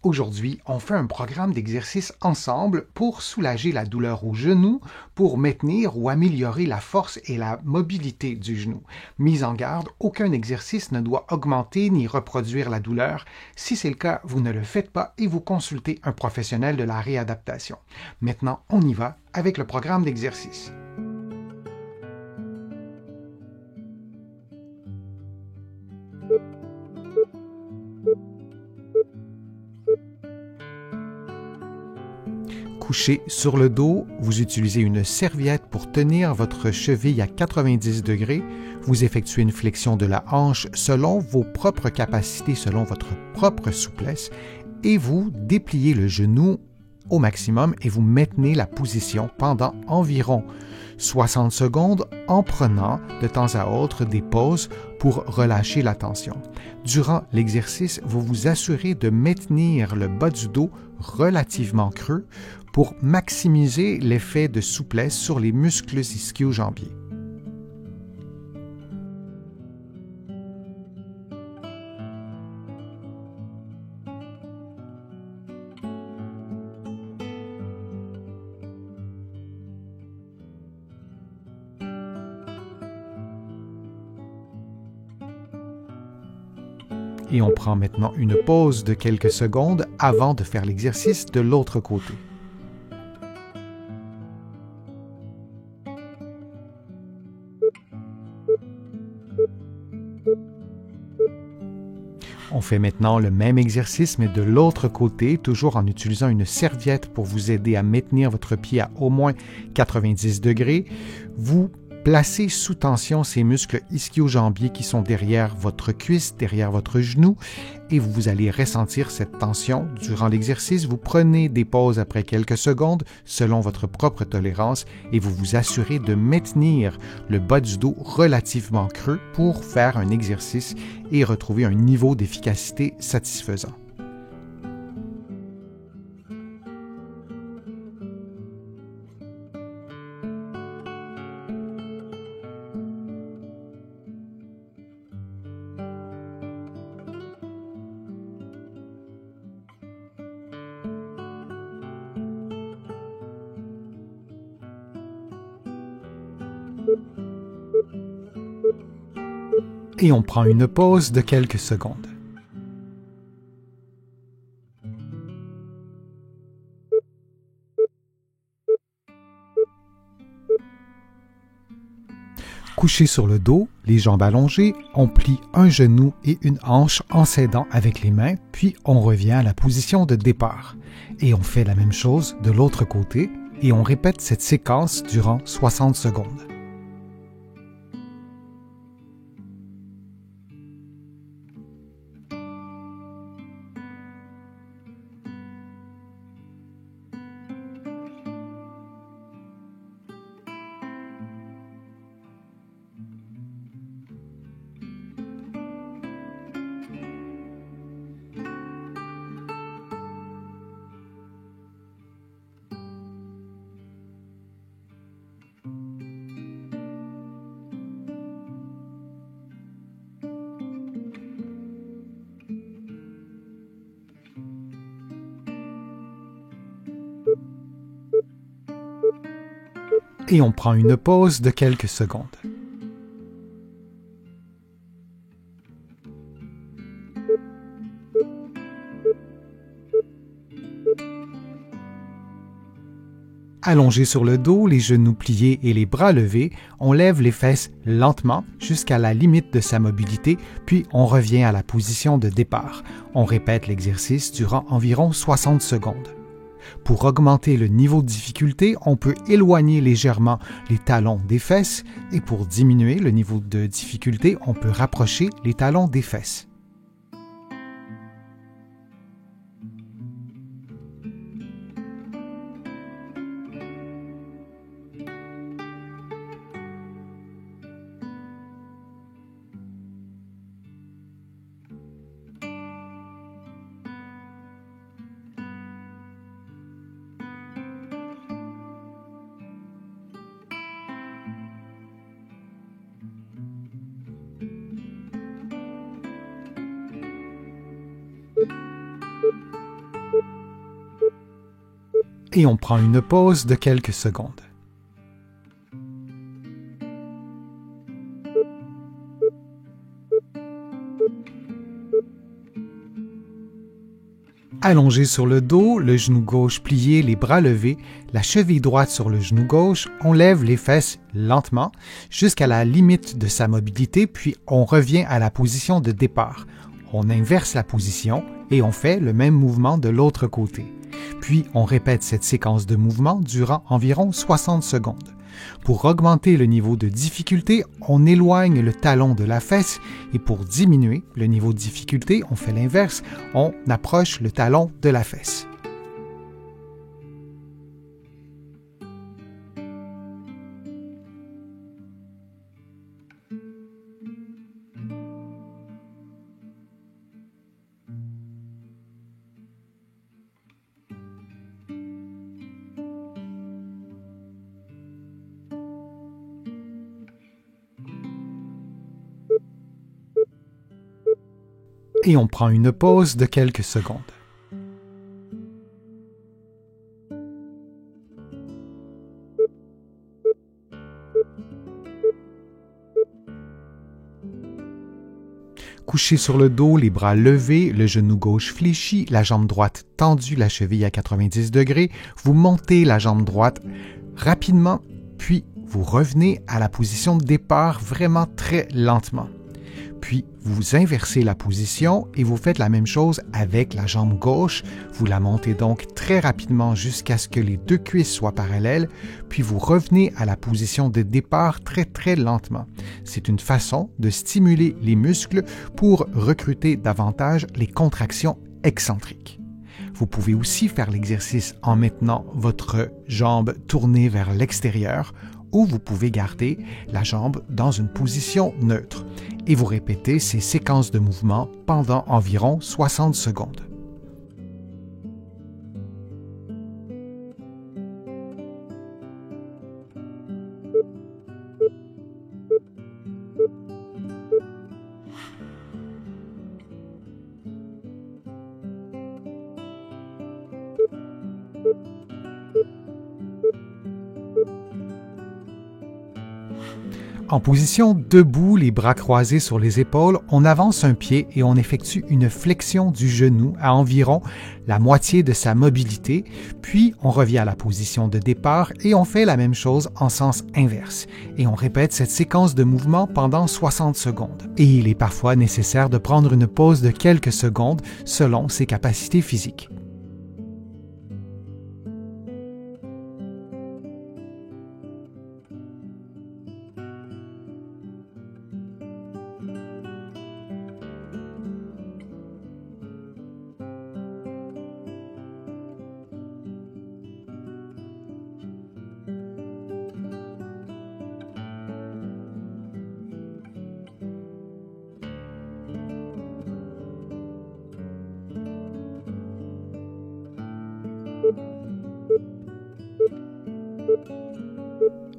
Aujourd'hui, on fait un programme d'exercice ensemble pour soulager la douleur au genou, pour maintenir ou améliorer la force et la mobilité du genou. Mise en garde, aucun exercice ne doit augmenter ni reproduire la douleur. Si c'est le cas, vous ne le faites pas et vous consultez un professionnel de la réadaptation. Maintenant, on y va avec le programme d'exercice. Couché sur le dos, vous utilisez une serviette pour tenir votre cheville à 90 degrés. Vous effectuez une flexion de la hanche selon vos propres capacités, selon votre propre souplesse, et vous dépliez le genou au maximum et vous maintenez la position pendant environ 60 secondes en prenant de temps à autre des pauses pour relâcher la tension. Durant l'exercice, vous vous assurez de maintenir le bas du dos relativement creux pour maximiser l'effet de souplesse sur les muscles ischio-jambiers. Et on prend maintenant une pause de quelques secondes avant de faire l'exercice de l'autre côté. On fait maintenant le même exercice, mais de l'autre côté, toujours en utilisant une serviette pour vous aider à maintenir votre pied à au moins 90 degrés. Vous placez sous tension ces muscles ischio-jambiers qui sont derrière votre cuisse, derrière votre genou, et vous allez ressentir cette tension durant l'exercice. Vous prenez des pauses après quelques secondes selon votre propre tolérance et vous vous assurez de maintenir le bas du dos relativement creux pour faire un exercice et retrouver un niveau d'efficacité satisfaisant. Et on prend une pause de quelques secondes. Couché sur le dos, les jambes allongées, on plie un genou et une hanche en s'aidant avec les mains, puis on revient à la position de départ. Et on fait la même chose de l'autre côté et on répète cette séquence durant 60 secondes. Et on prend une pause de quelques secondes. Allongé sur le dos, les genoux pliés et les bras levés, on lève les fesses lentement jusqu'à la limite de sa mobilité, puis on revient à la position de départ. On répète l'exercice durant environ 60 secondes. Pour augmenter le niveau de difficulté, on peut éloigner légèrement les talons des fesses et pour diminuer le niveau de difficulté, on peut rapprocher les talons des fesses. Et on prend une pause de quelques secondes. Allongé sur le dos, le genou gauche plié, les bras levés, la cheville droite sur le genou gauche, on lève les fesses lentement jusqu'à la limite de sa mobilité, puis on revient à la position de départ. On inverse la position et on fait le même mouvement de l'autre côté. Puis on répète cette séquence de mouvements durant environ 60 secondes. Pour augmenter le niveau de difficulté, on éloigne le talon de la fesse et pour diminuer le niveau de difficulté, on fait l'inverse, on approche le talon de la fesse. Et on prend une pause de quelques secondes. Couché sur le dos, les bras levés, le genou gauche fléchi, la jambe droite tendue, la cheville à 90 degrés, vous montez la jambe droite rapidement, puis vous revenez à la position de départ vraiment très lentement. Puis, vous inversez la position et vous faites la même chose avec la jambe gauche. Vous la montez donc très rapidement jusqu'à ce que les deux cuisses soient parallèles, puis vous revenez à la position de départ très lentement. C'est une façon de stimuler les muscles pour recruter davantage les contractions excentriques. Vous pouvez aussi faire l'exercice en maintenant votre jambe tournée vers l'extérieur, ou vous pouvez garder la jambe dans une position neutre et vous répétez ces séquences de mouvements pendant environ 60 secondes. En position debout, les bras croisés sur les épaules, on avance un pied et on effectue une flexion du genou à environ la moitié de sa mobilité, puis on revient à la position de départ et on fait la même chose en sens inverse. Et on répète cette séquence de mouvements pendant 60 secondes. Et il est parfois nécessaire de prendre une pause de quelques secondes selon ses capacités physiques.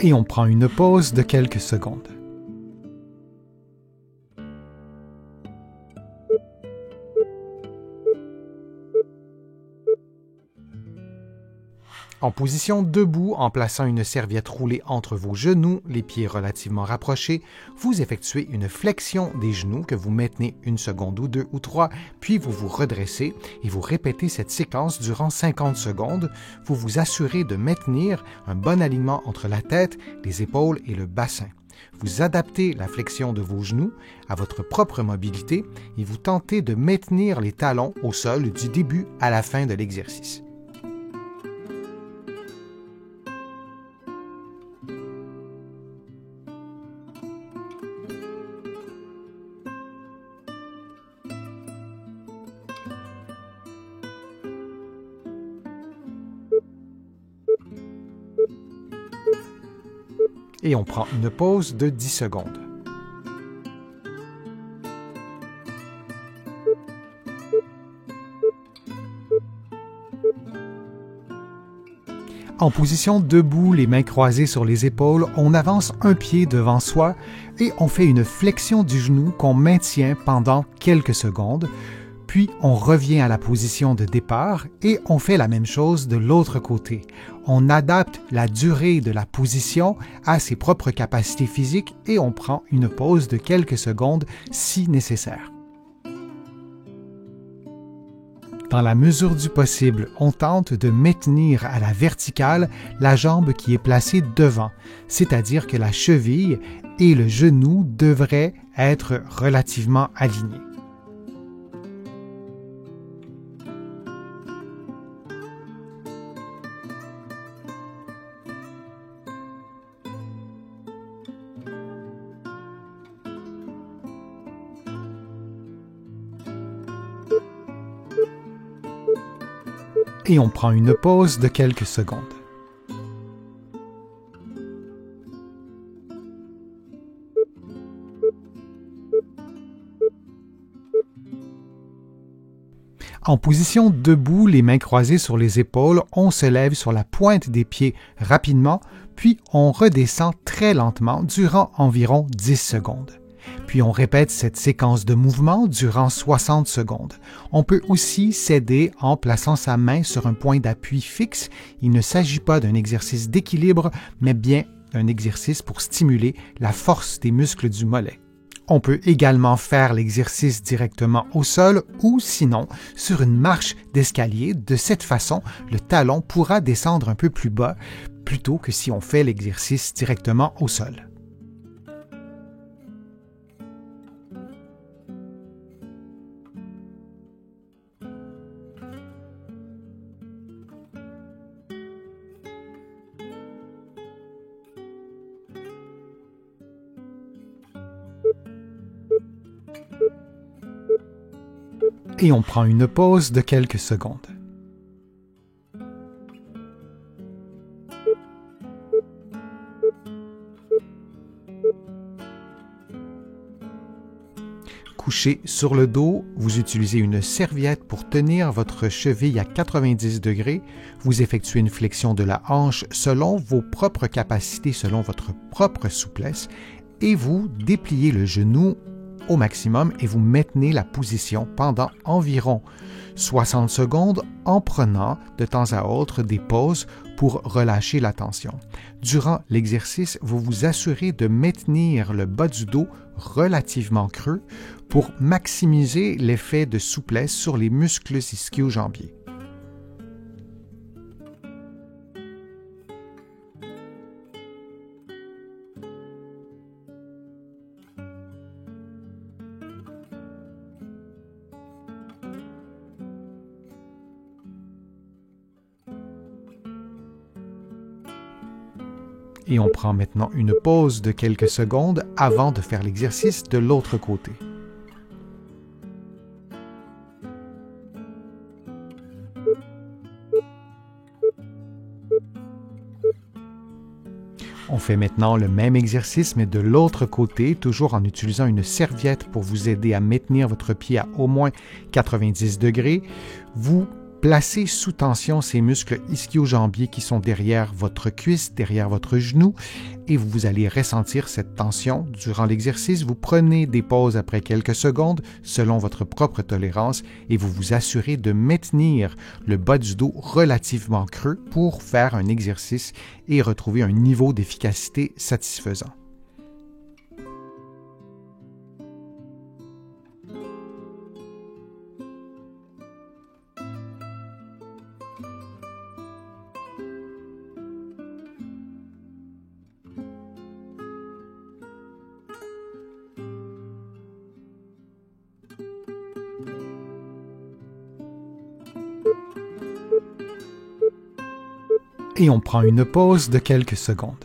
Et on prend une pause de quelques secondes. En position debout, en plaçant une serviette roulée entre vos genoux, les pieds relativement rapprochés, vous effectuez une flexion des genoux que vous maintenez 1 seconde ou 2 ou 3, puis vous vous redressez et vous répétez cette séquence durant 50 secondes. Vous vous assurez de maintenir un bon alignement entre la tête, les épaules et le bassin. Vous adaptez la flexion de vos genoux à votre propre mobilité et vous tentez de maintenir les talons au sol du début à la fin de l'exercice. Et on prend une pause de 10 secondes. En position debout, les mains croisées sur les épaules, on avance un pied devant soi et on fait une flexion du genou qu'on maintient pendant quelques secondes. Puis on revient à la position de départ et on fait la même chose de l'autre côté. On adapte la durée de la position à ses propres capacités physiques et on prend une pause de quelques secondes si nécessaire. Dans la mesure du possible, on tente de maintenir à la verticale la jambe qui est placée devant, c'est-à-dire que la cheville et le genou devraient être relativement alignés. Et on prend une pause de quelques secondes. En position debout, les mains croisées sur les épaules, on se lève sur la pointe des pieds rapidement, puis on redescend très lentement durant environ 10 secondes. Puis on répète cette séquence de mouvements durant 60 secondes. On peut aussi s'aider en plaçant sa main sur un point d'appui fixe. Il ne s'agit pas d'un exercice d'équilibre, mais bien d'un exercice pour stimuler la force des muscles du mollet. On peut également faire l'exercice directement au sol ou sinon sur une marche d'escalier. De cette façon, le talon pourra descendre un peu plus bas plutôt que si on fait l'exercice directement au sol. Et on prend une pause de quelques secondes. Couché sur le dos, vous utilisez une serviette pour tenir votre cheville à 90 degrés. Vous effectuez une flexion de la hanche selon vos propres capacités, selon votre propre souplesse, et vous dépliez le genou au maximum et vous maintenez la position pendant environ 60 secondes en prenant de temps à autre des pauses pour relâcher la tension. Durant l'exercice, vous vous assurez de maintenir le bas du dos relativement creux pour maximiser l'effet de souplesse sur les muscles ischio-jambiers. Et on prend maintenant une pause de quelques secondes avant de faire l'exercice de l'autre côté. On fait maintenant le même exercice, mais de l'autre côté, toujours en utilisant une serviette pour vous aider à maintenir votre pied à au moins 90 degrés. Vous placez sous tension ces muscles ischio-jambiers qui sont derrière votre cuisse, derrière votre genou, et vous allez ressentir cette tension durant l'exercice. Vous prenez des pauses après quelques secondes selon votre propre tolérance et vous vous assurez de maintenir le bas du dos relativement creux pour faire un exercice et retrouver un niveau d'efficacité satisfaisant. Et on prend une pause de quelques secondes.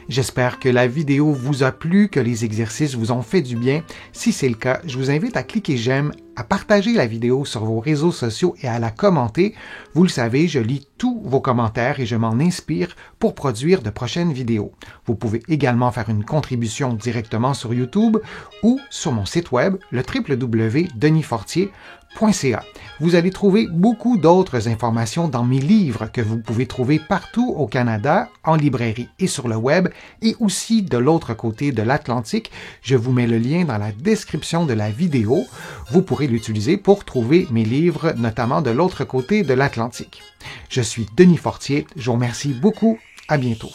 J'espère que la vidéo vous a plu, que les exercices vous ont fait du bien. Si c'est le cas, je vous invite à cliquer j'aime, à partager la vidéo sur vos réseaux sociaux et à la commenter. Vous le savez, je lis tous vos commentaires et je m'en inspire pour produire de prochaines vidéos. Vous pouvez également faire une contribution directement sur YouTube ou sur mon site web, le www.denisfortier.com. Vous allez trouver beaucoup d'autres informations dans mes livres que vous pouvez trouver partout au Canada, en librairie et sur le web, et aussi de l'autre côté de l'Atlantique. Je vous mets le lien dans la description de la vidéo. Vous pourrez l'utiliser pour trouver mes livres, notamment de l'autre côté de l'Atlantique. Je suis Denis Fortier. Je vous remercie beaucoup. À bientôt.